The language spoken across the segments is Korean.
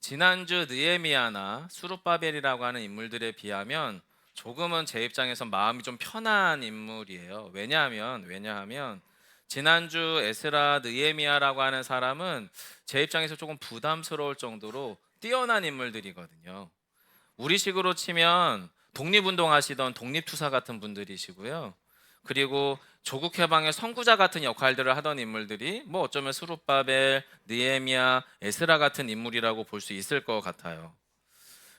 지난주 느헤미야나 수룹바벨이라고 하는 인물들에 비하면 조금은 제 입장에서 마음이 좀 편한 인물이에요. 왜냐하면 지난주 에스라 느헤미야라고 하는 사람은 제 입장에서 조금 부담스러울 정도로 뛰어난 인물들이거든요. 우리식으로 치면 독립운동하시던 독립투사 같은 분들이시고요. 그리고 조국 해방의 선구자 같은 역할들을 하던 인물들이 뭐 어쩌면 수룹바벨, 느헤미야, 에스라 같은 인물이라고 볼 수 있을 것 같아요.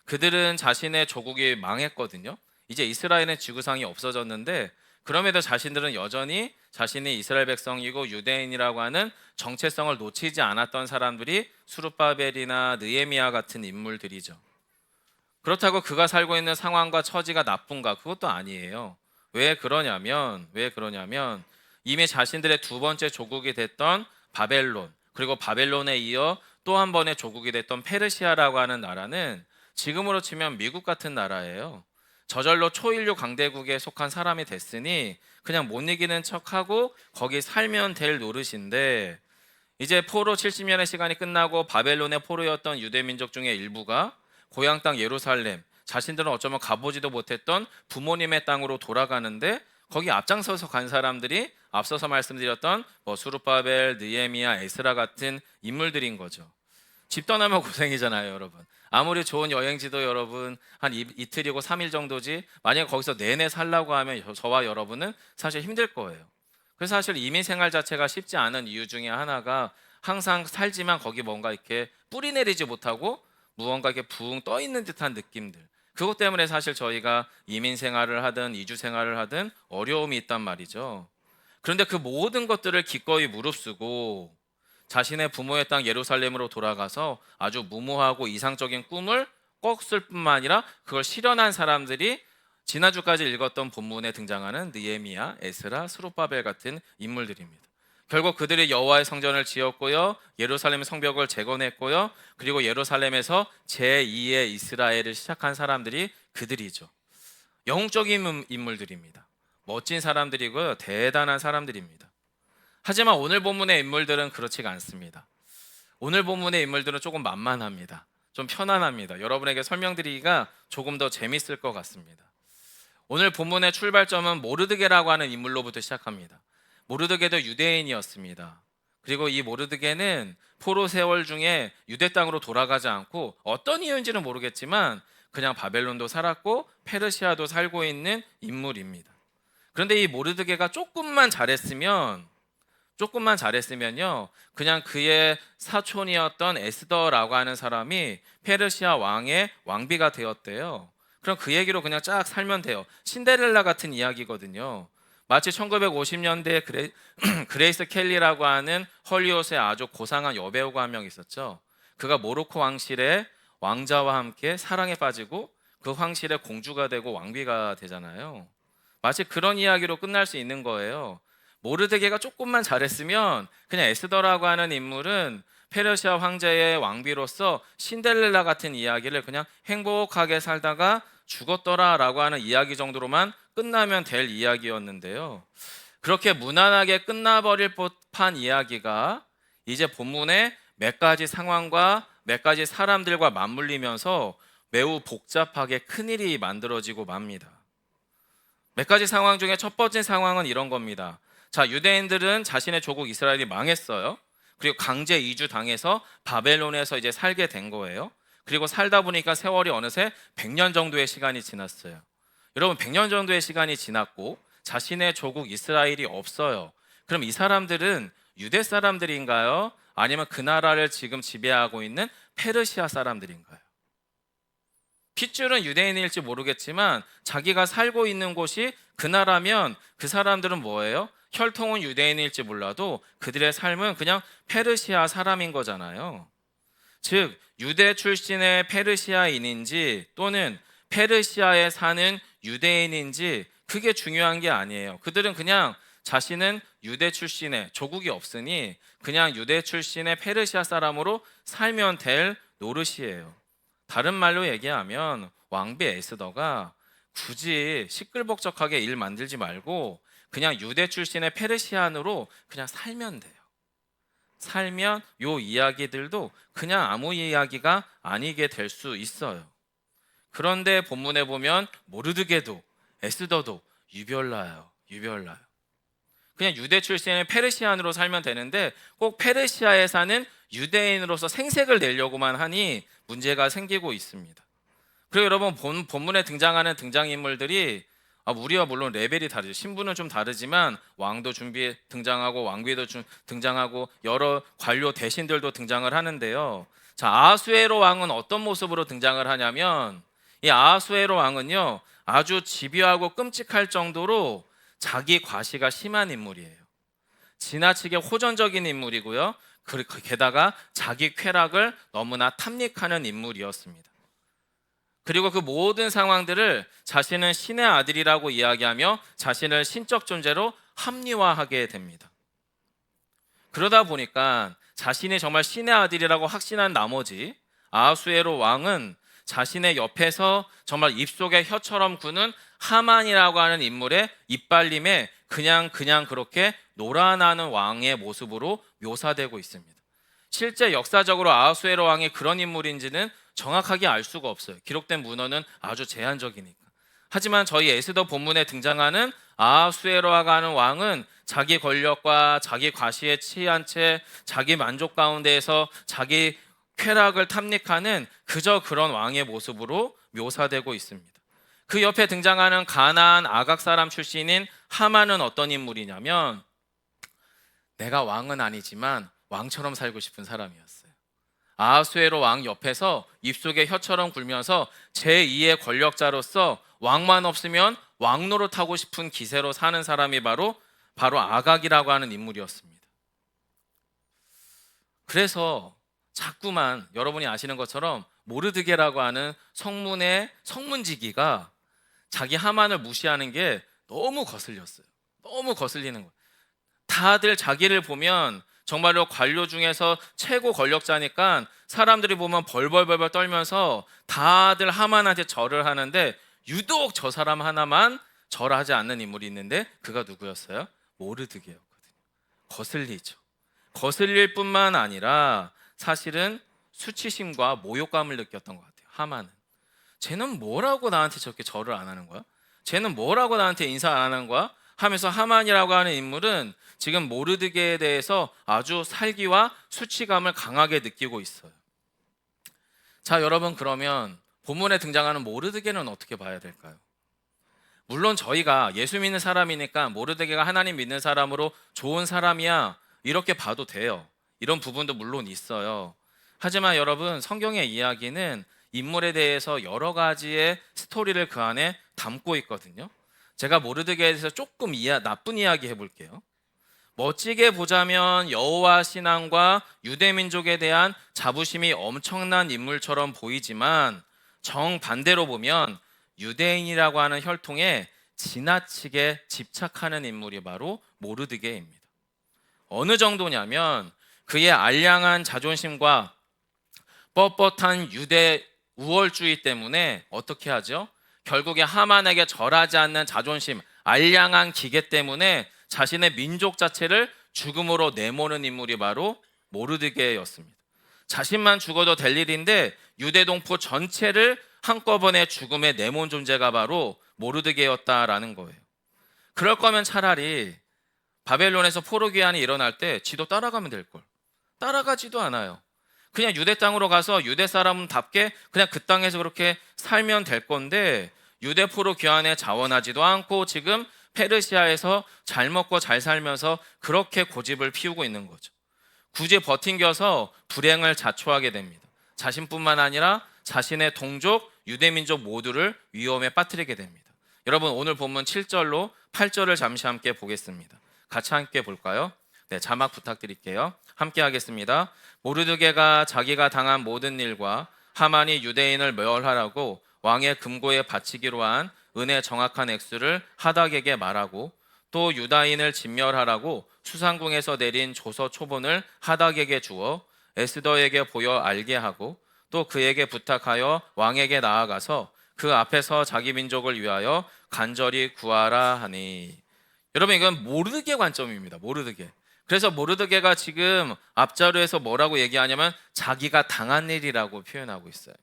그들은 자신의 조국이 망했거든요. 이제 이스라엘은 지구상이 없어졌는데 그럼에도 자신들은 여전히 자신이 이스라엘 백성이고 유대인이라고 하는 정체성을 놓치지 않았던 사람들이 수룹바벨이나 느헤미야 같은 인물들이죠. 그렇다고 그가 살고 있는 상황과 처지가 나쁜가? 그것도 아니에요. 왜 그러냐면 이미 자신들의 두 번째 조국이 됐던 바벨론, 그리고 바벨론에 이어 또 한 번의 조국이 됐던 페르시아라고 하는 나라는 지금으로 치면 미국 같은 나라예요. 저절로 초인류 강대국에 속한 사람이 됐으니 그냥 못 이기는 척하고 거기 살면 될 노릇인데, 이제 포로 70년의 시간이 끝나고 바벨론의 포로였던 유대 민족 중의 일부가 고향 땅 예루살렘, 자신들은 어쩌면 가보지도 못했던 부모님의 땅으로 돌아가는데, 거기 앞장서서 간 사람들이 앞서서 말씀드렸던 수룹바벨, 느헤미야, 에스라 같은 인물들인 거죠. 집 떠나면 고생이잖아요, 여러분. 아무리 좋은 여행지도 여러분 한 이틀이고 3일 정도지, 만약에 거기서 내내 살라고 하면 저와 여러분은 사실 힘들 거예요. 그래서 사실 이민 생활 자체가 쉽지 않은 이유 중에 하나가, 항상 살지만 거기 뭔가 이렇게 뿌리 내리지 못하고 무언가 이렇게 붕 떠 있는 듯한 느낌들. 그것 때문에 사실 저희가 이민 생활을 하든 이주 생활을 하든 어려움이 있단 말이죠. 그런데 그 모든 것들을 기꺼이 무릅쓰고 자신의 부모의 땅 예루살렘으로 돌아가서 아주 무모하고 이상적인 꿈을 꿨을 뿐만 아니라 그걸 실현한 사람들이 지난주까지 읽었던 본문에 등장하는 느헤미야, 에스라, 스룹바벨 같은 인물들입니다. 결국 그들이 여호와의 성전을 지었고요, 예루살렘 성벽을 재건했고요, 그리고 예루살렘에서 제2의 이스라엘을 시작한 사람들이 그들이죠. 영웅적인 인물들입니다. 멋진 사람들이고요, 대단한 사람들입니다. 하지만 오늘 본문의 인물들은 그렇지가 않습니다. 오늘 본문의 인물들은 조금 만만합니다. 좀 편안합니다. 여러분에게 설명드리기가 조금 더 재밌을 것 같습니다. 오늘 본문의 출발점은 모르드게라고 하는 인물로부터 시작합니다. 모르드게도 유대인이었습니다. 그리고 이 모르드게는 포로 세월 중에 유대 땅으로 돌아가지 않고 어떤 이유인지는 모르겠지만 그냥 바벨론도 살았고 페르시아도 살고 있는 인물입니다. 그런데 이 모르드게가 조금만 잘했으면요, 그냥 그의 사촌이었던 에스더라고 하는 사람이 페르시아 왕의 왕비가 되었대요. 그럼 그 얘기로 그냥 쫙 살면 돼요. 신데렐라 같은 이야기거든요. 마치 1950년대에 그레이스 켈리라고 하는 헐리우드의 아주 고상한 여배우가 한 명 있었죠. 그가 모로코 왕실의 왕자와 함께 사랑에 빠지고 그 황실의 공주가 되고 왕비가 되잖아요. 마치 그런 이야기로 끝날 수 있는 거예요. 모르드게가 조금만 잘했으면 그냥 에스더라고 하는 인물은 페르시아 황제의 왕비로서 신데렐라 같은 이야기를 그냥 행복하게 살다가 죽었더라라고 하는 이야기 정도로만 끝나면 될 이야기였는데요. 그렇게 무난하게 끝나버릴 법한 이야기가 이제 본문에 몇 가지 상황과 몇 가지 사람들과 맞물리면서 매우 복잡하게 큰일이 만들어지고 맙니다. 몇 가지 상황 중에 첫 번째 상황은 이런 겁니다. 자, 유대인들은 자신의 조국 이스라엘이 망했어요. 그리고 강제 이주 당해서 바벨론에서 이제 살게 된 거예요. 그리고 살다 보니까 세월이 어느새 100년 정도의 시간이 지났어요. 여러분, 100년 정도의 시간이 지났고 자신의 조국 이스라엘이 없어요. 그럼 이 사람들은 유대 사람들인가요? 아니면 그 나라를 지금 지배하고 있는 페르시아 사람들인가요? 핏줄은 유대인일지 모르겠지만 자기가 살고 있는 곳이 그 나라면 그 사람들은 뭐예요? 혈통은 유대인일지 몰라도 그들의 삶은 그냥 페르시아 사람인 거잖아요. 즉 유대 출신의 페르시아인인지 또는 페르시아에 사는 유대인인지 그게 중요한 게 아니에요. 그들은 그냥 자신은 유대 출신의 조국이 없으니 그냥 유대 출신의 페르시아 사람으로 살면 될 노릇이에요. 다른 말로 얘기하면 왕비 에스더가 굳이 시끌벅적하게 일 만들지 말고 그냥 유대 출신의 페르시안으로 그냥 살면 돼요. 살면 요 이야기들도 그냥 아무 이야기가 아니게 될 수 있어요. 그런데 본문에 보면 모르드게도 에스더도 유별나요. 유별나요. 그냥 유대 출신의 페르시안으로 살면 되는데 꼭 페르시아에 사는 유대인으로서 생색을 내려고만 하니 문제가 생기고 있습니다. 그리고 여러분 본문에 등장하는 등장인물들이 우리와 물론 레벨이 다르죠. 신분은 좀 다르지만 왕도 등장하고 왕비도 등장하고 여러 관료 대신들도 등장을 하는데요. 자, 아하수에로 왕은 어떤 모습으로 등장을 하냐면 이 아하수에로 왕은요 아주 집요하고 끔찍할 정도로 자기 과시가 심한 인물이에요. 지나치게 호전적인 인물이고요. 게다가 자기 쾌락을 너무나 탐닉하는 인물이었습니다. 그리고 그 모든 상황들을 자신은 신의 아들이라고 이야기하며 자신을 신적 존재로 합리화하게 됩니다. 그러다 보니까 자신이 정말 신의 아들이라고 확신한 나머지 아하수에로 왕은 자신의 옆에서 정말 입속에 혀처럼 구는 하만이라고 하는 인물의 이빨림에 그냥 그렇게 놀아나는 왕의 모습으로 묘사되고 있습니다. 실제 역사적으로 아하수에로 왕이 그런 인물인지는 정확하게 알 수가 없어요. 기록된 문헌은 아주 제한적이니까. 하지만 저희 에스더 본문에 등장하는 아하수에로라고 하는 왕은 자기 권력과 자기 과시에 취한 채 자기 만족 가운데에서 자기 쾌락을 탐닉하는 그저 그런 왕의 모습으로 묘사되고 있습니다. 그 옆에 등장하는 가나안 아각 사람 출신인 하만은 어떤 인물이냐면 내가 왕은 아니지만 왕처럼 살고 싶은 사람이었어요. 아하수에로 왕 옆에서 입속에 혀처럼 굴면서 제2의 권력자로서 왕만 없으면 왕 노릇하고 싶은 기세로 사는 사람이 바로 아각이라고 하는 인물이었습니다. 그래서 자꾸만 여러분이 아시는 것처럼 모르드게라고 하는 성문의 성문지기가 자기 하만을 무시하는 게 너무 거슬렸어요. 너무 거슬리는 거예요. 다들 자기를 보면 정말로 관료 중에서 최고 권력자니까 사람들이 보면 벌벌벌 떨면서 다들 하만한테 절을 하는데 유독 저 사람 하나만 절하지 않는 인물이 있는데 그가 누구였어요? 모르드게였거든요. 거슬리죠. 거슬릴 뿐만 아니라 사실은 수치심과 모욕감을 느꼈던 것 같아요. 하만은 쟤는 뭐라고 나한테 저렇게 절을 안 하는 거야? 쟤는 뭐라고 나한테 인사 안 하는 거야? 하면서 하만이라고 하는 인물은 지금 모르드게에 대해서 아주 살기와 수치감을 강하게 느끼고 있어요. 자, 여러분, 그러면 본문에 등장하는 모르드게는 어떻게 봐야 될까요? 물론 저희가 예수 믿는 사람이니까 모르드게가 하나님 믿는 사람으로 좋은 사람이야 이렇게 봐도 돼요. 이런 부분도 물론 있어요. 하지만 여러분, 성경의 이야기는 인물에 대해서 여러 가지의 스토리를 그 안에 담고 있거든요. 제가 모르드게에 대해서 조금 나쁜 이야기 해볼게요. 멋지게 보자면 여호와 신앙과 유대 민족에 대한 자부심이 엄청난 인물처럼 보이지만 정반대로 보면 유대인이라고 하는 혈통에 지나치게 집착하는 인물이 바로 모르드게입니다. 어느 정도냐면 그의 알량한 자존심과 뻣뻣한 유대 우월주의 때문에 어떻게 하죠? 결국에 하만에게 절하지 않는 자존심, 알량한 기계 때문에 자신의 민족 자체를 죽음으로 내모는 인물이 바로 모르드게였습니다. 자신만 죽어도 될 일인데 유대 동포 전체를 한꺼번에 죽음에 내몬 존재가 바로 모르드게였다라는 거예요. 그럴 거면 차라리 바벨론에서 포로 귀환이 일어날 때 지도 따라가면 될 걸. 따라가지도 않아요. 그냥 유대 땅으로 가서 유대 사람답게 그냥 그 땅에서 그렇게 살면 될 건데 유대 포로 귀환에 자원하지도 않고 지금 페르시아에서 잘 먹고 잘 살면서 그렇게 고집을 피우고 있는 거죠. 굳이 버팅겨서 불행을 자초하게 됩니다. 자신뿐만 아니라 자신의 동족 유대민족 모두를 위험에 빠뜨리게 됩니다. 여러분, 오늘 본문 7절로 8절을 잠시 함께 보겠습니다. 같이 함께 볼까요? 네, 자막 부탁드릴게요. 함께 하겠습니다. 모르드게가 자기가 당한 모든 일과 하만이 유대인을 멸하라고 왕의 금고에 바치기로 한 은혜 정확한 액수를 하닥에게 말하고 또 유다인을 진멸하라고 수상궁에서 내린 조서 초본을 하닥에게 주어 에스더에게 보여 알게 하고 또 그에게 부탁하여 왕에게 나아가서 그 앞에서 자기 민족을 위하여 간절히 구하라 하니. 여러분, 이건 모르드게 관점입니다. 모르드게. 그래서 모르드게가 지금 앞자루에서 뭐라고 얘기하냐면 자기가 당한 일이라고 표현하고 있어요.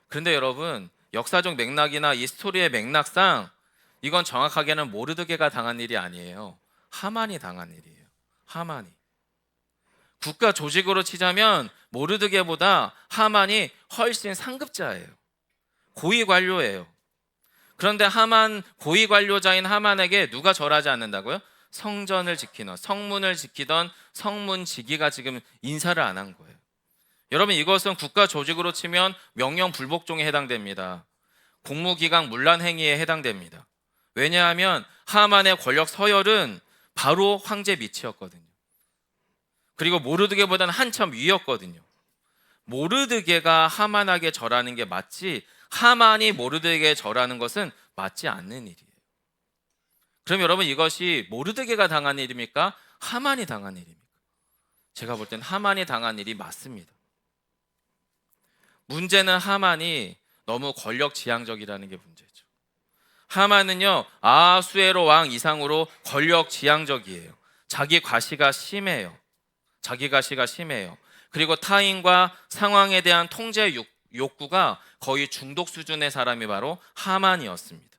그런데 여러분, 역사적 맥락이나 이 스토리의 맥락상 이건 정확하게는 모르드게가 당한 일이 아니에요. 하만이 당한 일이에요. 하만이. 국가 조직으로 치자면 모르드게보다 하만이 훨씬 상급자예요. 고위 관료예요. 그런데 하만, 고위 관료자인 하만에게 누가 절하지 않는다고요? 성전을 지키던, 성문을 지키던 성문지기가 지금 인사를 안 한 거예요. 여러분, 이것은 국가 조직으로 치면 명령 불복종에 해당됩니다. 공무기강 문란 행위에 해당됩니다. 왜냐하면 하만의 권력 서열은 바로 황제 밑이었거든요. 그리고 모르드게보다는 한참 위였거든요. 모르드게가 하만에게 절하는 게 맞지, 하만이 모르드게에게 절하는 것은 맞지 않는 일이에요. 그럼 여러분, 이것이 모르드게가 당한 일입니까? 하만이 당한 일입니까? 제가 볼 땐 하만이 당한 일이 맞습니다. 문제는 하만이 너무 권력지향적이라는 게 문제죠. 하만은요, 아하수에로 왕 이상으로 권력지향적이에요. 자기 과시가 심해요. 그리고 타인과 상황에 대한 통제 욕구가 거의 중독 수준의 사람이 바로 하만이었습니다.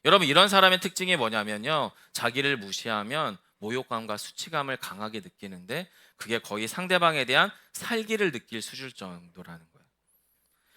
여러분, 이런 사람의 특징이 뭐냐면요, 자기를 무시하면 모욕감과 수치감을 강하게 느끼는데 그게 거의 상대방에 대한 살기를 느낄 수준 정도라는 거예요.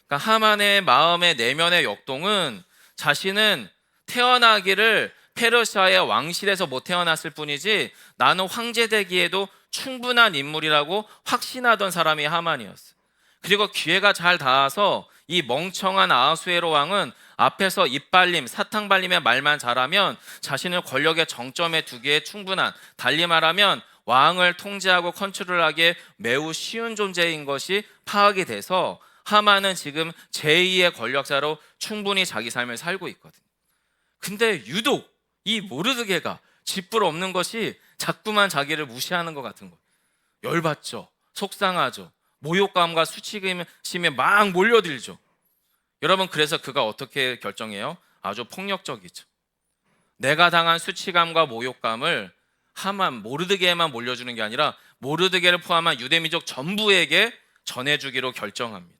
그러니까 하만의 마음의 내면의 역동은 자신은 태어나기를 페르시아의 왕실에서 못 태어났을 뿐이지 나는 황제 되기에도 충분한 인물이라고 확신하던 사람이 하만이었어요. 그리고 기회가 잘 닿아서 이 멍청한 아하수에로 왕은 앞에서 입발림, 사탕발림의 말만 잘하면 자신을 권력의 정점에 두기에 충분한, 달리 말하면 왕을 통제하고 컨트롤하기에 매우 쉬운 존재인 것이 파악이 돼서 하만은 지금 제2의 권력자로 충분히 자기 삶을 살고 있거든요. 근데 유독 이 모르드게가 쥐뿔 없는 것이 자꾸만 자기를 무시하는 것 같은 거예요. 열받죠. 속상하죠. 모욕감과 수치심에 막 몰려들죠. 여러분, 그래서 그가 어떻게 결정해요? 아주 폭력적이죠. 내가 당한 수치감과 모욕감을 하만, 모르드게에만 몰려주는 게 아니라 모르드게를 포함한 유대민족 전부에게 전해주기로 결정합니다.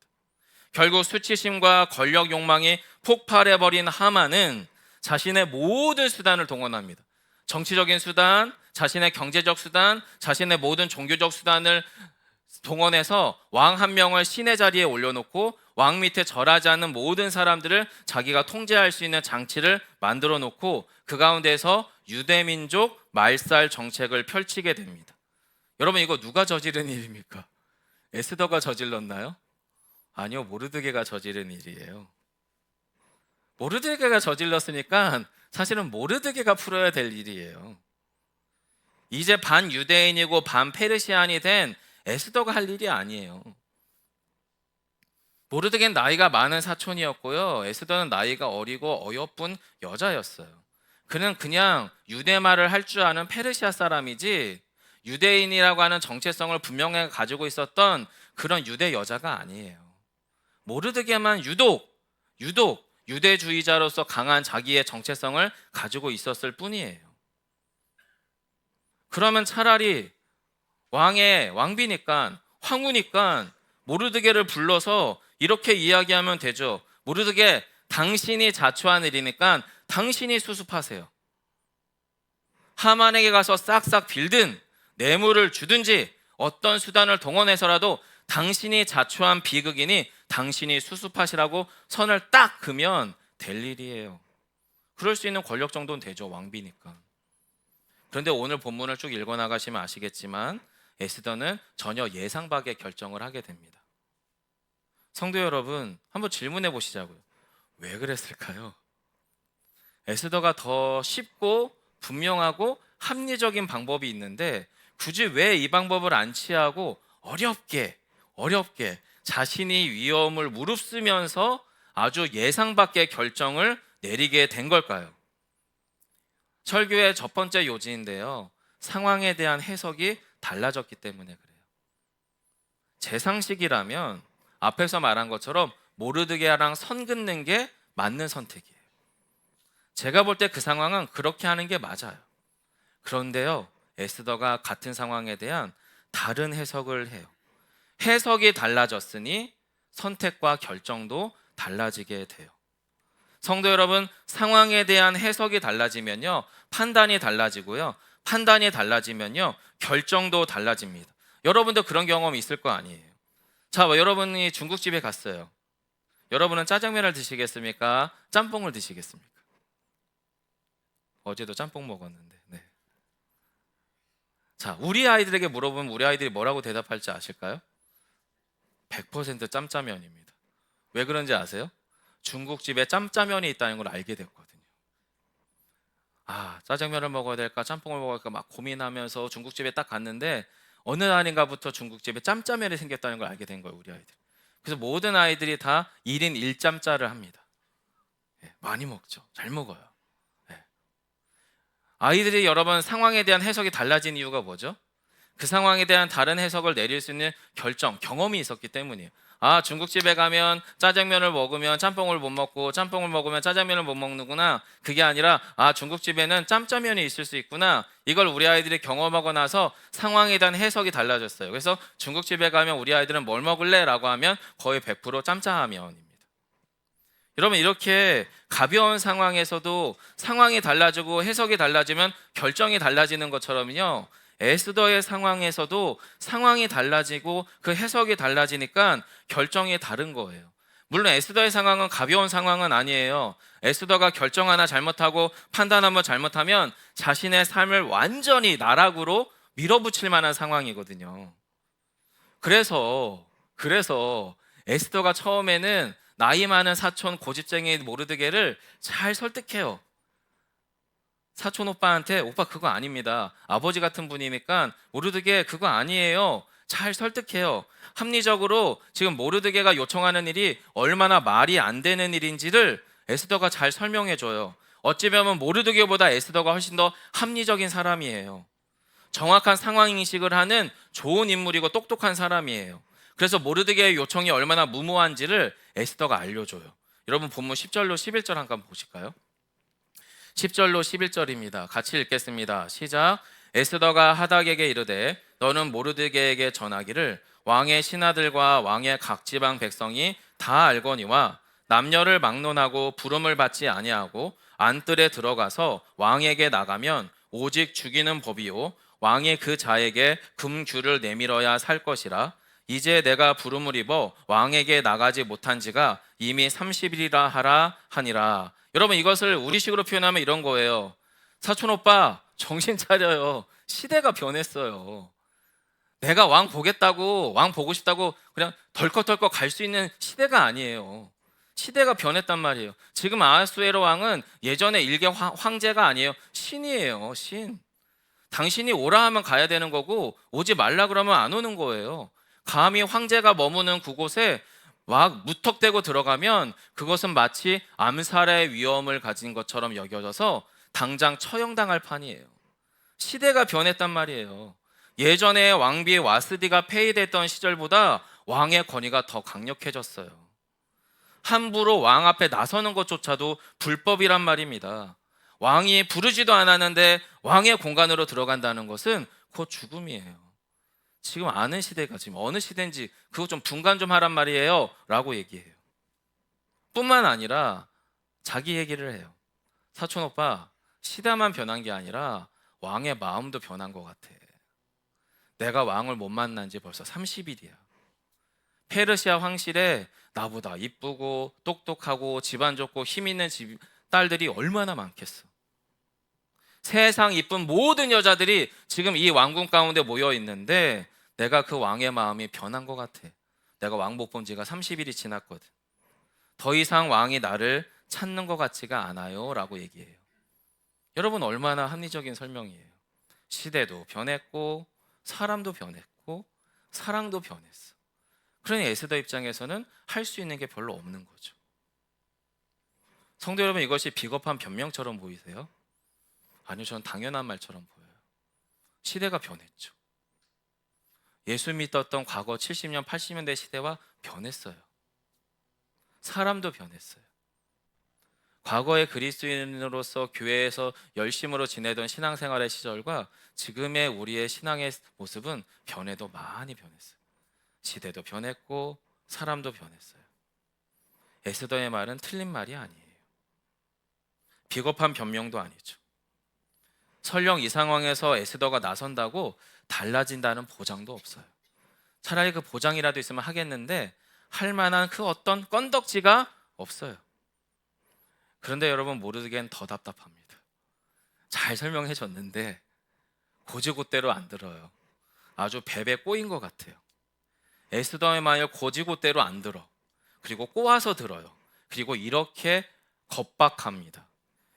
결국 수치심과 권력 욕망이 폭발해버린 하만은 자신의 모든 수단을 동원합니다. 정치적인 수단, 자신의 경제적 수단, 자신의 모든 종교적 수단을 동원해서 왕 한 명을 신의 자리에 올려놓고 왕 밑에 절하지 않는 모든 사람들을 자기가 통제할 수 있는 장치를 만들어 놓고 그 가운데서 유대민족 말살 정책을 펼치게 됩니다. 여러분, 이거 누가 저지른 일입니까? 에스더가 저질렀나요? 아니요, 모르드게가 저지른 일이에요. 모르드게가 저질렀으니까 사실은 모르드게가 풀어야 될 일이에요. 이제 반 유대인이고 반 페르시안이 된 에스더가 할 일이 아니에요. 모르드게는 나이가 많은 사촌이었고요, 에스더는 나이가 어리고 어여쁜 여자였어요. 그는 그냥 유대말을 할 줄 아는 페르시아 사람이지 유대인이라고 하는 정체성을 분명히 가지고 있었던 그런 유대 여자가 아니에요. 모르드게만 유독 유대주의자로서 강한 자기의 정체성을 가지고 있었을 뿐이에요. 그러면 차라리 왕비니까, 황후니까 모르드게를 불러서 이렇게 이야기하면 되죠. 모르드게, 당신이 자초한 일이니까 당신이 수습하세요. 하만에게 가서 싹싹 빌든 뇌물을 주든지 어떤 수단을 동원해서라도 당신이 자초한 비극이니 당신이 수습하시라고 선을 딱 그으면 될 일이에요. 그럴 수 있는 권력 정도는 되죠, 왕비니까. 그런데 오늘 본문을 쭉 읽어나가시면 아시겠지만 에스더는 전혀 예상 밖의 결정을 하게 됩니다. 성도 여러분, 한번 질문해 보시자고요. 왜 그랬을까요? 에스더가 더 쉽고 분명하고 합리적인 방법이 있는데 굳이 왜 이 방법을 안 취하고 어렵게 자신이 위험을 무릅쓰면서 아주 예상 밖의 결정을 내리게 된 걸까요? 설교의 첫 번째 요지인데요, 상황에 대한 해석이 달라졌기 때문에 그래요. 제 상식이라면 앞에서 말한 것처럼 모르드게랑 선 긋는 게 맞는 선택이에요. 제가 볼 때 그 상황은 그렇게 하는 게 맞아요. 그런데요, 에스더가 같은 상황에 대한 다른 해석을 해요. 해석이 달라졌으니 선택과 결정도 달라지게 돼요. 성도 여러분, 상황에 대한 해석이 달라지면요, 판단이 달라지고요. 판단이 달라지면요, 결정도 달라집니다. 여러분도 그런 경험 있을 거 아니에요. 자, 여러분이 중국집에 갔어요. 여러분은 짜장면을 드시겠습니까? 짬뽕을 드시겠습니까? 어제도 짬뽕 먹었는데. 네. 자, 우리 아이들에게 물어보면 우리 아이들이 뭐라고 대답할지 아실까요? 100% 짬짜면입니다. 왜 그런지 아세요? 중국집에 짬짜면이 있다는 걸 알게 됐거든요. 아, 짜장면을 먹어야 될까 짬뽕을 먹어야 될까 막 고민하면서 중국집에 딱 갔는데 어느 날인가부터 중국집에 짬짜면이 생겼다는 걸 알게 된 거예요, 우리 아이들. 그래서 모든 아이들이 다 1인 1짬짜를 합니다. 예, 많이 먹죠. 잘 먹어요. 예. 아이들이 여러분 상황에 대한 해석이 달라진 이유가 뭐죠? 그 상황에 대한 다른 해석을 내릴 수 있는 결정, 경험이 있었기 때문이에요. 아, 중국집에 가면 짜장면을 먹으면 짬뽕을 못 먹고 짬뽕을 먹으면 짜장면을 못 먹는구나. 그게 아니라 아, 중국집에는 짬짜면이 있을 수 있구나. 이걸 우리 아이들이 경험하고 나서 상황에 대한 해석이 달라졌어요. 그래서 중국집에 가면 우리 아이들은 뭘 먹을래? 라고 하면 거의 100% 짬짜면입니다. 여러분, 이렇게 가벼운 상황에서도 상황이 달라지고 해석이 달라지면 결정이 달라지는 것처럼요, 에스더의 상황에서도 상황이 달라지고 그 해석이 달라지니까 결정이 다른 거예요. 물론 에스더의 상황은 가벼운 상황은 아니에요. 에스더가 결정 하나 잘못하고 판단 한번 잘못하면 자신의 삶을 완전히 나락으로 밀어붙일 만한 상황이거든요. 그래서 에스더가 처음에는 나이 많은 사촌 고집쟁이 모르드게를 잘 설득해요. 사촌 오빠한테 오빠 그거 아닙니다. 아버지 같은 분이니까 모르드게 그거 아니에요. 잘 설득해요. 합리적으로 지금 모르드게가 요청하는 일이 얼마나 말이 안 되는 일인지를 에스더가 잘 설명해 줘요. 어찌 보면 모르드게보다 에스더가 훨씬 더 합리적인 사람이에요. 정확한 상황 인식을 하는 좋은 인물이고 똑똑한 사람이에요. 그래서 모르드게의 요청이 얼마나 무모한지를 에스더가 알려줘요. 여러분 본문 10절로 11절 한번 보실까요? 10절로 11절입니다. 같이 읽겠습니다. 시작. 에스더가 하닥에게 이르되 너는 모르드게에게 전하기를 왕의 신하들과 왕의 각 지방 백성이 다 알거니와 남녀를 막론하고 부름을 받지 아니하고 안뜰에 들어가서 왕에게 나가면 오직 죽이는 법이요 왕이 그 자에게 금규를 내밀어야 살 것이라. 이제 내가 부름을 입어 왕에게 나가지 못한 지가 이미 30일이라 하라 하니라. 여러분, 이것을 우리식으로 표현하면 이런 거예요. 사촌 오빠 정신 차려요. 시대가 변했어요. 내가 왕 보겠다고, 왕 보고 싶다고 그냥 덜컥덜컥 갈 수 있는 시대가 아니에요. 시대가 변했단 말이에요. 지금 아하수에로 왕은 예전에 일개 황제가 아니에요. 신이에요. 신. 당신이 오라 하면 가야 되는 거고 오지 말라 그러면 안 오는 거예요. 감히 황제가 머무는 그곳에 막 무턱대고 들어가면 그것은 마치 암살의 위험을 가진 것처럼 여겨져서 당장 처형당할 판이에요. 시대가 변했단 말이에요. 예전에 왕비 와스디가 폐위됐던 시절보다 왕의 권위가 더 강력해졌어요. 함부로 왕 앞에 나서는 것조차도 불법이란 말입니다. 왕이 부르지도 않았는데 왕의 공간으로 들어간다는 것은 곧 죽음이에요. 지금 아는 시대가 지금 어느 시대인지 그거 좀 분간 좀 하란 말이에요 라고 얘기해요. 뿐만 아니라 자기 얘기를 해요. 사촌 오빠, 시대만 변한 게 아니라 왕의 마음도 변한 것 같아. 내가 왕을 못 만난 지 벌써 30일이야. 페르시아 황실에 나보다 이쁘고 똑똑하고 집안 좋고 힘 있는 딸들이 얼마나 많겠어. 세상 이쁜 모든 여자들이 지금 이 왕궁 가운데 모여 있는데 내가 그 왕의 마음이 변한 것 같아. 내가 왕 못 본 지가 30일이 지났거든. 더 이상 왕이 나를 찾는 것 같지가 않아요 라고 얘기해요. 여러분, 얼마나 합리적인 설명이에요. 시대도 변했고 사람도 변했고 사랑도 변했어. 그러니 에스더 입장에서는 할 수 있는 게 별로 없는 거죠. 성도 여러분, 이것이 비겁한 변명처럼 보이세요? 아니요, 저는 당연한 말처럼 보여요. 시대가 변했죠. 예수 믿었던 과거 70년, 80년대 시대와 변했어요. 사람도 변했어요. 과거의 그리스도인으로서 교회에서 열심으로 지내던 신앙생활의 시절과 지금의 우리의 신앙의 모습은 변해도 많이 변했어요. 시대도 변했고 사람도 변했어요. 에스더의 말은 틀린 말이 아니에요. 비겁한 변명도 아니죠. 설령 이 상황에서 에스더가 나선다고 달라진다는 보장도 없어요. 차라리 그 보장이라도 있으면 하겠는데 할 만한 그 어떤 건덕지가 없어요. 그런데 여러분, 모르드게는 더 답답합니다. 잘 설명해 줬는데 고지고대로 안 들어요. 아주 베베 꼬인 것 같아요. 에스더의 말을 고지고대로 안 들어. 그리고 꼬아서 들어요. 그리고 이렇게 겁박합니다.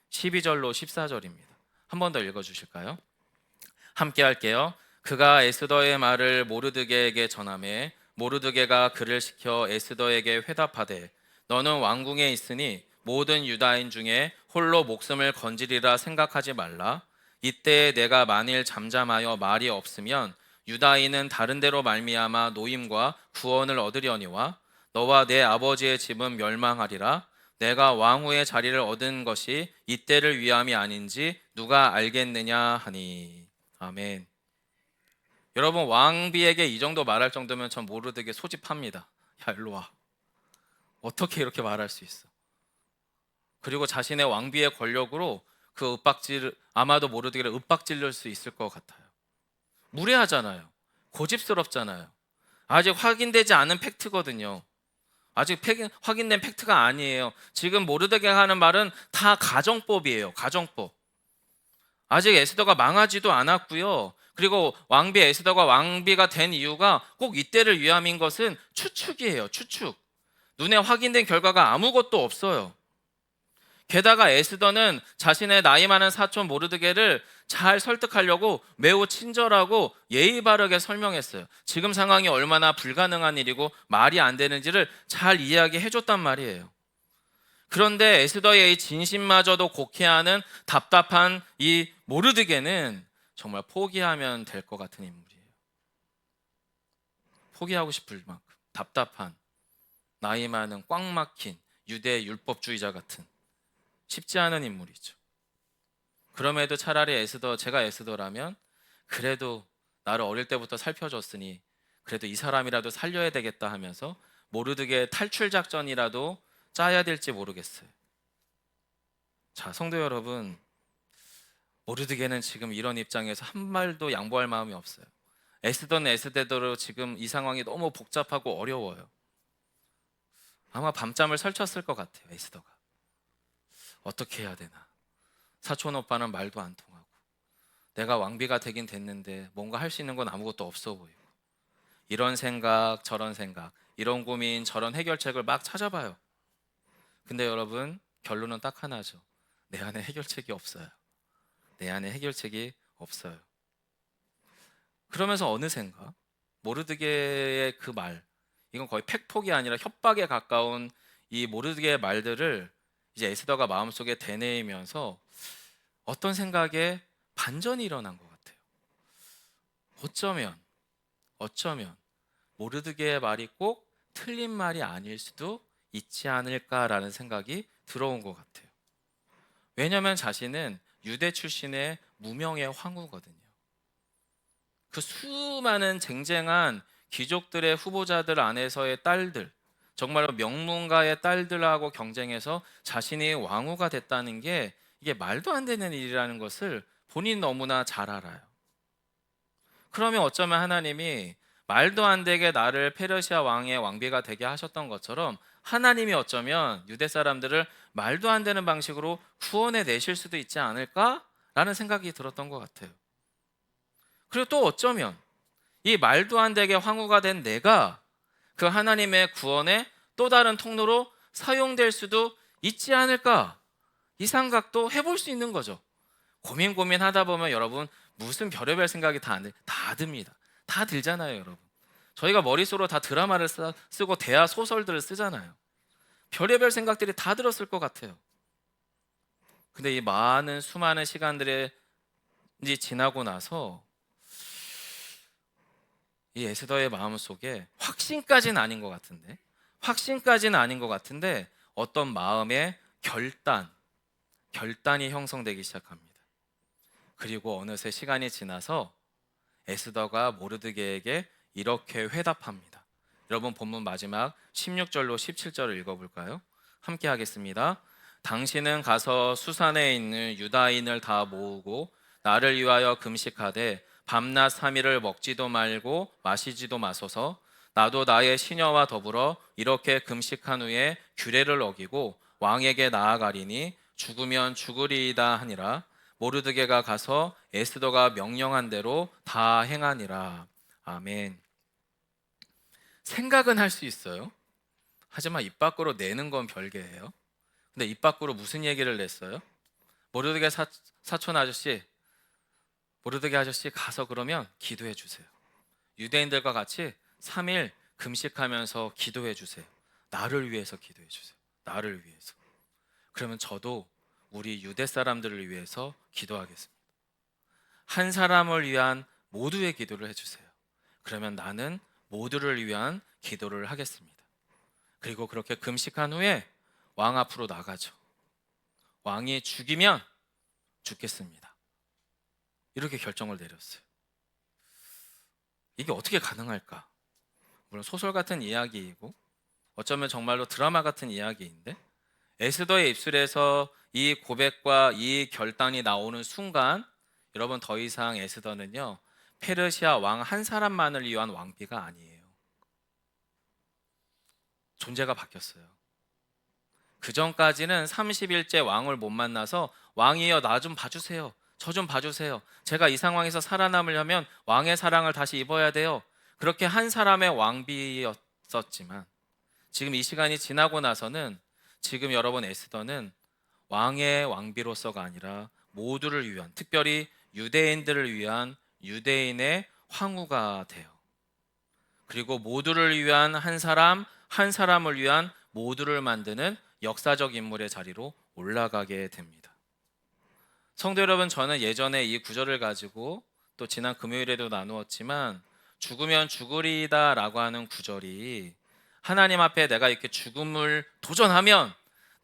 12절로 14절입니다. 한 번 더 읽어주실까요? 함께 할게요. 그가 에스더의 말을 모르드게에게 전하매 모르드게가 그를 시켜 에스더에게 회답하되 너는 왕궁에 있으니 모든 유다인 중에 홀로 목숨을 건지리라 생각하지 말라. 이때 내가 만일 잠잠하여 말이 없으면 유다인은 다른 데로 말미암아 노임과 구원을 얻으려니와 너와 내 아버지의 집은 멸망하리라. 내가 왕후의 자리를 얻은 것이 이때를 위함이 아닌지 누가 알겠느냐 하니. 아멘. 여러분, 왕비에게 이 정도 말할 정도면 전 모르드게 소집합니다. 야, 일로 와. 어떻게 이렇게 말할 수 있어? 그리고 자신의 왕비의 권력으로 그 아마도 모르드게를 윽박질릴 수 있을 것 같아요. 무례하잖아요. 고집스럽잖아요. 아직 확인되지 않은 팩트거든요. 아직 확인된 팩트가 아니에요. 지금 모르드게가 하는 말은 다 가정법이에요. 가정법. 아직 에스더가 망하지도 않았고요. 그리고 왕비 에스더가 왕비가 된 이유가 꼭 이때를 위함인 것은 추측이에요. 추측. 눈에 확인된 결과가 아무것도 없어요. 게다가 에스더는 자신의 나이 많은 사촌 모르드게를 잘 설득하려고 매우 친절하고 예의 바르게 설명했어요. 지금 상황이 얼마나 불가능한 일이고 말이 안 되는지를 잘 이야기해 줬단 말이에요. 그런데 에스더의 이 진심마저도 곡해하는 답답한 이 모르드게는 정말 포기하면 될 것 같은 인물이에요. 포기하고 싶을 만큼 답답한, 나이 많은 꽉 막힌 유대 율법주의자 같은 쉽지 않은 인물이죠. 그럼에도 차라리 제가 에스더라면 그래도 나를 어릴 때부터 살펴줬으니 그래도 이 사람이라도 살려야 되겠다 하면서 모르드게의 탈출 작전이라도 짜야 될지 모르겠어요. 자, 성도 여러분, 모르드게는 지금 이런 입장에서 한 말도 양보할 마음이 없어요. 에스더는 에스더대로 지금 이 상황이 너무 복잡하고 어려워요. 아마 밤잠을 설쳤을 것 같아요. 에스더가 어떻게 해야 되나. 사촌 오빠는 말도 안 통하고 내가 왕비가 되긴 됐는데 뭔가 할 수 있는 건 아무것도 없어 보이고, 이런 생각 저런 생각, 이런 고민 저런 해결책을 막 찾아봐요. 근데 여러분, 결론은 딱 하나죠. 내 안에 해결책이 없어요. 내 안에 해결책이 없어요. 그러면서 어느샌가 모르드게의 그 말, 이건 거의 팩폭이 아니라 협박에 가까운 이 모르드게의 말들을 이제 에스더가 마음속에 되뇌이면서 어떤 생각에 반전이 일어난 것 같아요. 어쩌면 모르드게의 말이 꼭 틀린 말이 아닐 수도 있지 않을까라는 생각이 들어온 것 같아요. 왜냐하면 자신은 유대 출신의 무명의 황후거든요. 그 수많은 쟁쟁한 귀족들의 후보자들 안에서의 딸들, 정말로 명문가의 딸들하고 경쟁해서 자신이 왕후가 됐다는 게 이게 말도 안 되는 일이라는 것을 본인 너무나 잘 알아요. 그러면 어쩌면 하나님이 말도 안 되게 나를 페르시아 왕의 왕비가 되게 하셨던 것처럼 하나님이 어쩌면 유대 사람들을 말도 안 되는 방식으로 구원해 내실 수도 있지 않을까라는 생각이 들었던 것 같아요. 그리고 또 어쩌면 이 말도 안 되게 황후가 된 내가 그 하나님의 구원의 또 다른 통로로 사용될 수도 있지 않을까, 이 생각도 해볼 수 있는 거죠. 고민하다 보면 여러분 무슨 별의별 생각이 다 듭니다. 다 들잖아요, 여러분. 저희가 머릿속으로 다 드라마를 쓰고 대화 소설들을 쓰잖아요. 별의별 생각들이 다 들었을 것 같아요. 근데 이 수많은 시간들이 지나고 나서 이 에스더의 마음속에 확신까지는 아닌 것 같은데 어떤 마음의 결단, 결단이 형성되기 시작합니다. 그리고 어느새 시간이 지나서 에스더가 모르드게에게 이렇게 회답합니다. 여러분 본문 마지막 16절로 17절을 읽어볼까요? 함께 하겠습니다. 당신은 가서 수산에 있는 유다인을 다 모으고 나를 위하여 금식하되 밤낮 3일을 먹지도 말고 마시지도 마소서. 나도 나의 시녀와 더불어 이렇게 금식한 후에 규례를 어기고 왕에게 나아가리니 죽으면 죽으리이다 하니라. 모르드게가 가서 에스더가 명령한 대로 다 행하니라. 아멘. 생각은 할 수 있어요. 하지만 입 밖으로 내는 건 별개예요. 근데 입 밖으로 무슨 얘기를 냈어요? 모르드게 사촌 아저씨, 모르드게 아저씨 가서 그러면 기도해 주세요. 유대인들과 같이 3일 금식하면서 기도해 주세요. 나를 위해서 기도해 주세요. 나를 위해서. 그러면 저도 우리 유대 사람들을 위해서 기도하겠습니다. 한 사람을 위한 모두의 기도를 해주세요. 그러면 나는 모두를 위한 기도를 하겠습니다. 그리고 그렇게 금식한 후에 왕 앞으로 나가죠. 왕이 죽이면 죽겠습니다. 이렇게 결정을 내렸어요. 이게 어떻게 가능할까? 물론 소설 같은 이야기이고 어쩌면 정말로 드라마 같은 이야기인데, 에스더의 입술에서 이 고백과 이 결단이 나오는 순간 여러분 더 이상 에스더는요 페르시아 왕 한 사람만을 위한 왕비가 아니에요. 존재가 바뀌었어요. 그 전까지는 30일째 왕을 못 만나서 왕이여 나 좀 봐주세요. 저 좀 봐주세요. 제가 이 상황에서 살아남으려면 왕의 사랑을 다시 입어야 돼요. 그렇게 한 사람의 왕비였었지만 지금 이 시간이 지나고 나서는 지금 여러분 에스더는 왕의 왕비로서가 아니라 모두를 위한, 특별히 유대인들을 위한 유대인의 황후가 돼요. 그리고 모두를 위한 한 사람, 한 사람을 위한 모두를 만드는 역사적 인물의 자리로 올라가게 됩니다. 성도 여러분, 저는 예전에 이 구절을 가지고 또 지난 금요일에도 나누었지만 죽으면 죽으리다 라고 하는 구절이 하나님 앞에 내가 이렇게 죽음을 도전하면,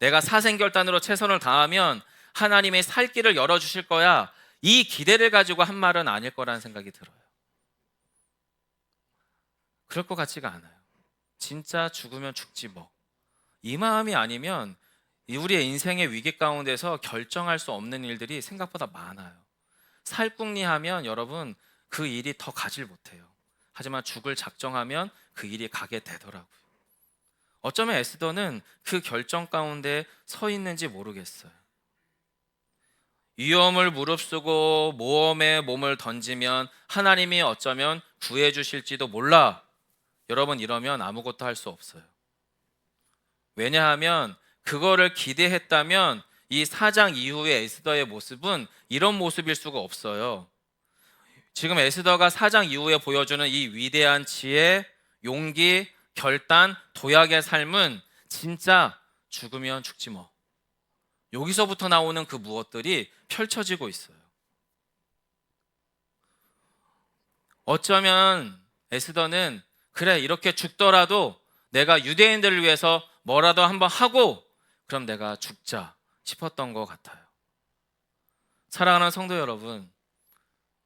내가 사생결단으로 최선을 다하면 하나님의 살 길을 열어주실 거야, 이 기대를 가지고 한 말은 아닐 거라는 생각이 들어요. 그럴 것 같지가 않아요. 진짜 죽으면 죽지 뭐, 이 마음이 아니면 우리의 인생의 위기 가운데서 결정할 수 없는 일들이 생각보다 많아요. 살궁리하면 여러분 그 일이 더 가질 못해요. 하지만 죽을 작정하면 그 일이 가게 되더라고요. 어쩌면 에스더는 그 결정 가운데 서 있는지 모르겠어요. 위험을 무릅쓰고 모험에 몸을 던지면 하나님이 어쩌면 구해 주실지도 몰라. 여러분 이러면 아무것도 할 수 없어요. 왜냐하면 그거를 기대했다면 이 4장 이후의 에스더의 모습은 이런 모습일 수가 없어요. 지금 에스더가 4장 이후에 보여주는 이 위대한 지혜, 용기, 결단, 도약의 삶은 진짜 죽으면 죽지 뭐, 여기서부터 나오는 그 무엇들이 펼쳐지고 있어요. 어쩌면 에스더는 그래 이렇게 죽더라도 내가 유대인들을 위해서 뭐라도 한번 하고 그럼 내가 죽자 싶었던 것 같아요. 사랑하는 성도 여러분,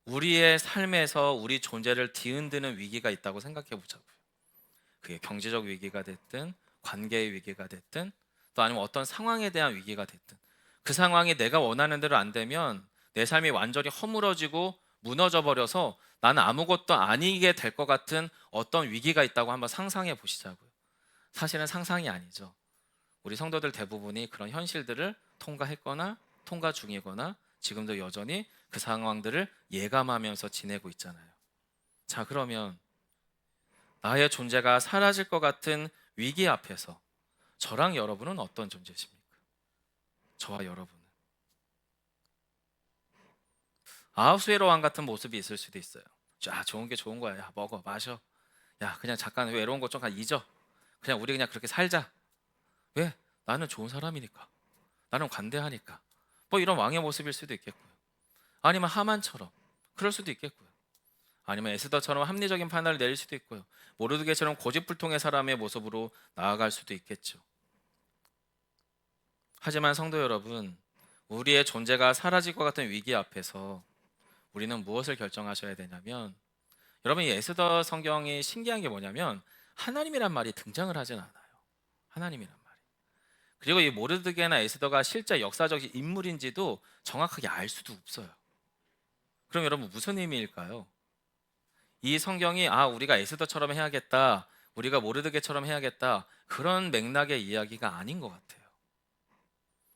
우리의 삶에서 우리 존재를 뒤흔드는 위기가 있다고 생각해 보자고요. 그게 경제적 위기가 됐든 관계의 위기가 됐든 또 아니면 어떤 상황에 대한 위기가 됐든, 그 상황이 내가 원하는 대로 안 되면 내 삶이 완전히 허물어지고 무너져 버려서 나는 아무것도 아니게 될 것 같은 어떤 위기가 있다고 한번 상상해 보시자고요. 사실은 상상이 아니죠. 우리 성도들 대부분이 그런 현실들을 통과했거나 통과 중이거나 지금도 여전히 그 상황들을 예감하면서 지내고 있잖아요. 자, 그러면 나의 존재가 사라질 것 같은 위기 앞에서 저랑 여러분은 어떤 존재십니까? 저와 여러분은 아하수에로 왕 같은 모습이 있을 수도 있어요. 자, 좋은 게 좋은 거야. 야, 먹어, 마셔. 야, 그냥 잠깐 외로운 것 좀 잊어. 그냥 우리 그냥 그렇게 살자. 왜? 나는 좋은 사람이니까. 나는 관대하니까. 뭐 이런 왕의 모습일 수도 있겠고요. 아니면 하만처럼 그럴 수도 있겠고요. 아니면 에스더처럼 합리적인 판단을 내릴 수도 있고요. 모르드게처럼 고집불통의 사람의 모습으로 나아갈 수도 있겠죠. 하지만 성도 여러분, 우리의 존재가 사라질 것 같은 위기 앞에서 우리는 무엇을 결정하셔야 되냐면, 여러분 이 에스더 성경이 신기한 게 뭐냐면 하나님이란 말이 등장을 하진 않아요. 하나님이란 말이. 그리고 이 모르드게나 에스더가 실제 역사적 인물인지도 정확하게 알 수도 없어요. 그럼 여러분 무슨 의미일까요? 이 성경이 우리가 에스더처럼 해야겠다, 우리가 모르드게처럼 해야겠다, 그런 맥락의 이야기가 아닌 것 같아요.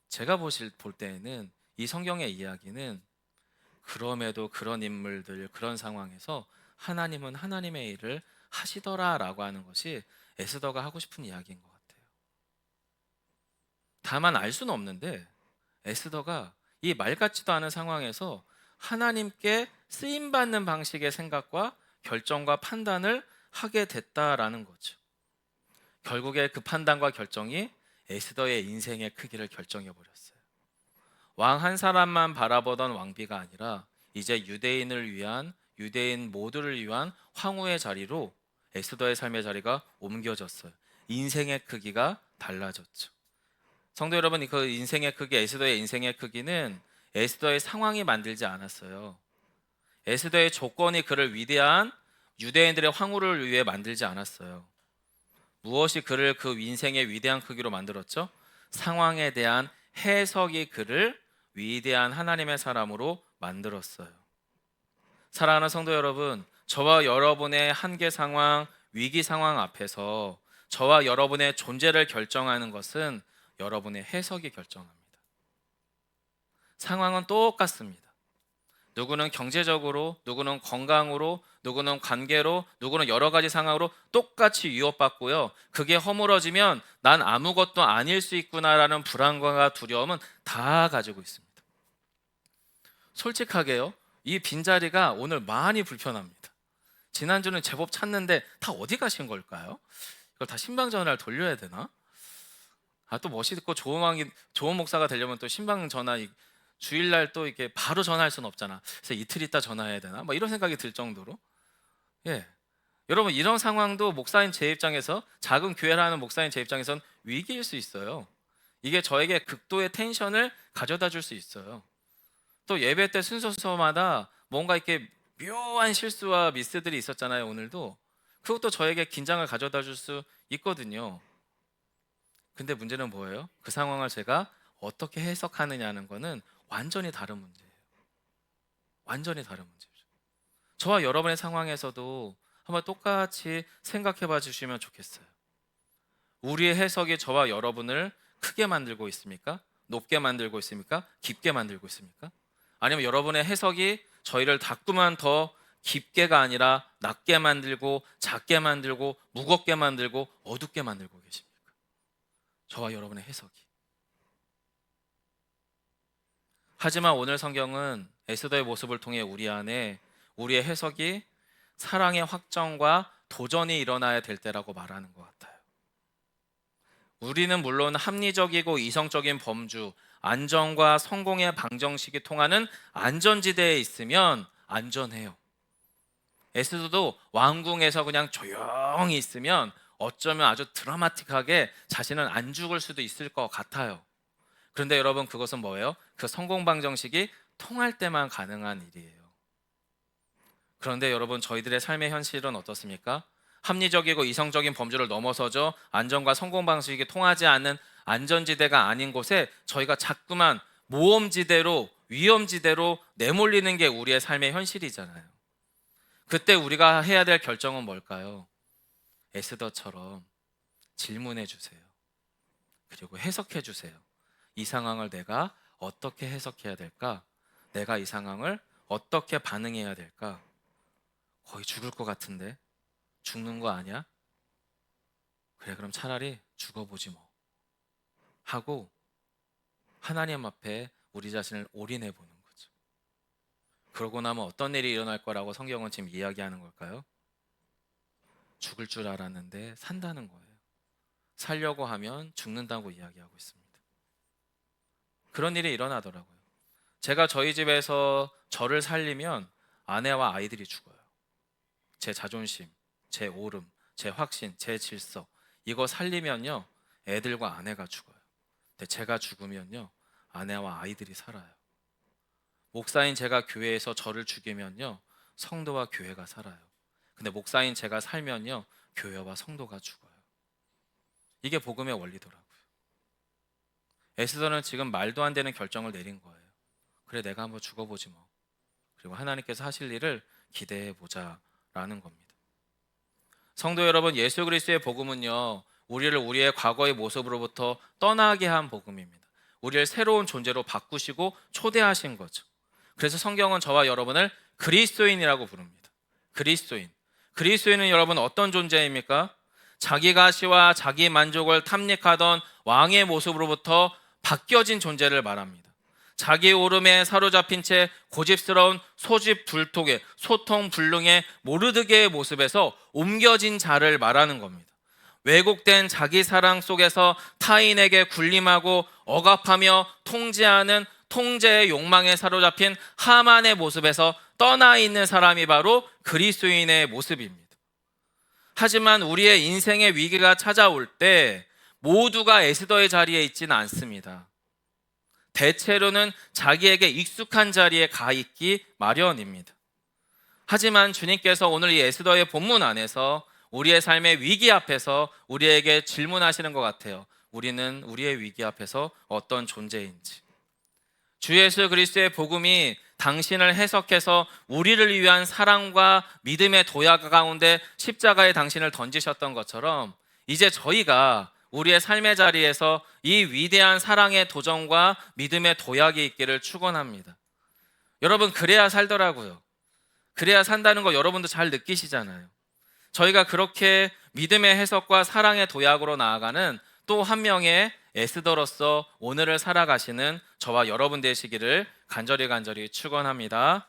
제가 볼 때에는 이 성경의 이야기는 그럼에도 그런 인물들, 그런 상황에서 하나님은 하나님의 일을 하시더라라고 하는 것이 에스더가 하고 싶은 이야기인 것 같아요. 다만 알 수는 없는데 에스더가 이 말 같지도 않은 상황에서 하나님께 쓰임 받는 방식의 생각과 결정과 판단을 하게 됐다라는 거죠. 결국에 그 판단과 결정이 에스더의 인생의 크기를 결정해 버렸어요. 왕 한 사람만 바라보던 왕비가 아니라 이제 유대인 모두를 위한 황후의 자리로 에스더의 삶의 자리가 옮겨졌어요. 인생의 크기가 달라졌죠. 성도 여러분, 그 인생의 크기, 에스더의 인생의 크기는 에스더의 상황이 만들지 않았어요. 에스더의 조건이 그를 위대한 유대인들의 황후를 위해 만들지 않았어요. 무엇이 그를 그 인생의 위대한 크기로 만들었죠? 상황에 대한 해석이 그를 위대한 하나님의 사람으로 만들었어요. 사랑하는 성도 여러분, 저와 여러분의 한계 상황, 위기 상황 앞에서 저와 여러분의 존재를 결정하는 것은 여러분의 해석이 결정합니다. 상황은 똑같습니다. 누구는 경제적으로, 누구는 건강으로, 누구는 관계로, 누구는 여러 가지 상황으로 똑같이 위협받고요. 그게 허물어지면 난 아무것도 아닐 수 있구나라는 불안과 두려움은 다 가지고 있습니다. 솔직하게요, 이 빈자리가 오늘 많이 불편합니다. 지난주는 제법 찾는데 다 어디 가신 걸까요? 이걸 다 신방전화를 돌려야 되나? 또 멋있고 좋은 목사가 되려면 또 신방 전화, 주일날 또 이렇게 바로 전화할 수는 없잖아. 그래서 이틀 있다 전화해야 되나? 이런 생각이 들 정도로. 예. 여러분 이런 상황도 목사인 제 입장에서, 작은 교회를 하는 목사인 제 입장에선 위기일 수 있어요. 이게 저에게 극도의 텐션을 가져다 줄 수 있어요. 또 예배 때 순서마다 뭔가 이렇게 묘한 실수와 미스들이 있었잖아요. 오늘도 그것도 저에게 긴장을 가져다 줄 수 있거든요. 근데 문제는 뭐예요? 그 상황을 제가 어떻게 해석하느냐는 거는 완전히 다른 문제예요. 완전히 다른 문제죠. 저와 여러분의 상황에서도 한번 똑같이 생각해 봐 주시면 좋겠어요. 우리의 해석이 저와 여러분을 크게 만들고 있습니까? 높게 만들고 있습니까? 깊게 만들고 있습니까? 아니면 여러분의 해석이 저희를 자꾸만 더 깊게가 아니라 낮게 만들고 작게 만들고 무겁게 만들고 어둡게 만들고 계십니까? 저와 여러분의 해석이. 하지만 오늘 성경은 에스더의 모습을 통해 우리 안에 우리의 해석이 사랑의 확정과 도전이 일어나야 될 때라고 말하는 것 같아요. 우리는 물론 합리적이고 이성적인 범주, 안정과 성공의 방정식이 통하는 안전지대에 있으면 안전해요. 에스더도 왕궁에서 그냥 조용히 있으면 어쩌면 아주 드라마틱하게 자신은 안 죽을 수도 있을 것 같아요. 그런데 여러분 그것은 뭐예요? 그 성공 방정식이 통할 때만 가능한 일이에요. 그런데 여러분 저희들의 삶의 현실은 어떻습니까? 합리적이고 이성적인 범주를 넘어서죠, 안전과 성공 방식이 통하지 않는 안전지대가 아닌 곳에 저희가 자꾸만 모험지대로, 위험지대로 내몰리는 게 우리의 삶의 현실이잖아요. 그때 우리가 해야 될 결정은 뭘까요? 에스더처럼 질문해 주세요. 그리고 해석해 주세요. 이 상황을 내가 어떻게 해석해야 될까? 내가 이 상황을 어떻게 반응해야 될까? 거의 죽을 것 같은데 죽는 거 아니야? 그래 그럼 차라리 죽어보지 뭐 하고 하나님 앞에 우리 자신을 올인해 보는 거죠. 그러고 나면 어떤 일이 일어날 거라고 성경은 지금 이야기하는 걸까요? 죽을 줄 알았는데 산다는 거예요. 살려고 하면 죽는다고 이야기하고 있습니다. 그런 일이 일어나더라고요. 제가 저희 집에서 저를 살리면 아내와 아이들이 죽어요. 제 자존심, 제 오름, 제 확신, 제 질서, 이거 살리면요 애들과 아내가 죽어요. 근데 제가 죽으면요 아내와 아이들이 살아요. 목사인 제가 교회에서 저를 죽이면요, 성도와 교회가 살아요. 근데 목사인 제가 살면요, 교회와 성도가 죽어요. 이게 복음의 원리더라고요. 에스더는 지금 말도 안 되는 결정을 내린 거예요. 그래, 내가 한번 죽어보지 뭐. 그리고 하나님께서 하실 일을 기대해 보자라는 겁니다. 성도 여러분, 예수 그리스도의 복음은요, 우리를 우리의 과거의 모습으로부터 떠나게 한 복음입니다. 우리를 새로운 존재로 바꾸시고 초대하신 거죠. 그래서 성경은 저와 여러분을 그리스도인이라고 부릅니다. 그리스도인. 그리스도인은 여러분 어떤 존재입니까? 자기 가시와 자기 만족을 탐닉하던 왕의 모습으로부터 바뀌어진 존재를 말합니다. 자기 오름에 사로잡힌 채 고집스러운 소집불통의 소통불능의 모르드게의 모습에서 옮겨진 자를 말하는 겁니다. 왜곡된 자기 사랑 속에서 타인에게 군림하고 억압하며 통제하는 통제의 욕망에 사로잡힌 하만의 모습에서 떠나 있는 사람이 바로 그리스도인의 모습입니다. 하지만 우리의 인생의 위기가 찾아올 때 모두가 에스더의 자리에 있지는 않습니다. 대체로는 자기에게 익숙한 자리에 가 있기 마련입니다. 하지만 주님께서 오늘 이 에스더의 본문 안에서 우리의 삶의 위기 앞에서 우리에게 질문하시는 것 같아요. 우리는 우리의 위기 앞에서 어떤 존재인지. 주 예수 그리스도의 복음이 당신을 해석해서 우리를 위한 사랑과 믿음의 도약 가운데 십자가에 당신을 던지셨던 것처럼 이제 저희가 우리의 삶의 자리에서 이 위대한 사랑의 도전과 믿음의 도약이 있기를 축원합니다. 여러분, 그래야 살더라고요. 그래야 산다는 거 여러분도 잘 느끼시잖아요. 저희가 그렇게 믿음의 해석과 사랑의 도약으로 나아가는 또 한 명의 에스더로서 오늘을 살아가시는 저와 여러분 되시기를 간절히 축원합니다.